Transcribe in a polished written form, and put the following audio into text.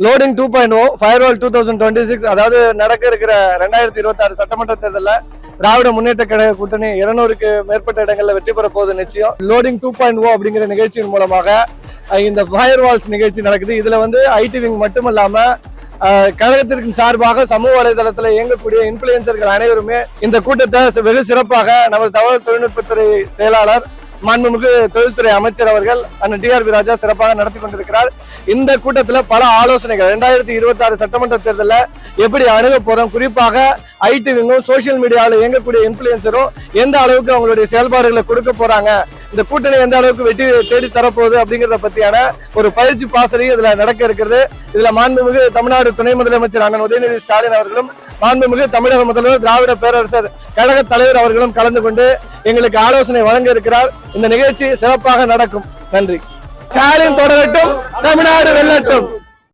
Loading 2.0 firewall 2026 அதாவது நடக்க இருக்கிற 2026 சட்டமன்ற தேர்தலில் திராவிட முன்னேற்ற கழக கூட்டணி 200க்கு மேற்பட்ட இடங்கள்ல வெற்றி பெற போகுது நிச்சயம். லோடிங் 2.0 அப்படிங்கிற நிகழ்ச்சியின் மூலமாக இந்த ஃபயர்வால்ஸ் நிகழ்ச்சி நடக்குது. இதுல வந்து ஐடி விங் மட்டுமல்லாம கழகத்திற்கு சார்பாக சமூக வலைதளத்தில் இயங்கக்கூடிய இன்ஃபுளுசர்கள் அனைவருமே இந்த கூட்டத்தை வெகு சிறப்பாக நமது தகவல் தொழில்நுட்பத்துறை செயலாளர் மாண்புமிகு தொழில்துறை அமைச்சர் அவர்கள் அண்ணன் டிஆர்பி ராஜா சிறப்பாக நடத்தி கொண்டிருக்கிறார். இந்த கூட்டத்தில் பல ஆலோசனைகள் 2026 சட்டமன்ற தேர்தலில் எப்படி அணுக போறோம், குறிப்பாக ஐடி விங்கும் சோசியல் மீடியாவில் இயங்கக்கூடிய இன்ஃபுளுசரும் எந்த அளவுக்கு அவங்களுடைய செயல்பாடுகளை கொடுக்க போறாங்க, இந்த கூட்டணி எந்த அளவுக்கு வெற்றி தேடி தரப்போகுது அப்படிங்கிறத பத்தியான ஒரு பயிற்சி பாசறை இதுல நடக்க இருக்கிறது. இதுல மாண்புமிகு தமிழ்நாடு துணை முதலமைச்சர் அண்ணன் உதயநிதி ஸ்டாலின் அவர்களும் மாண்புமிகு தமிழக முதல்வர் திராவிட பேரரசர் கழக தலைவர் அவர்களும் கலந்து கொண்டு எங்களுக்கு ஆலோசனை வழங்க இருக்கிறார். இந்த நிகழ்ச்சி சிறப்பாக நடக்கும். நன்றி. ஸ்டாலின் தொடரட்டும், தமிழ்நாடு வெல்லட்டும்.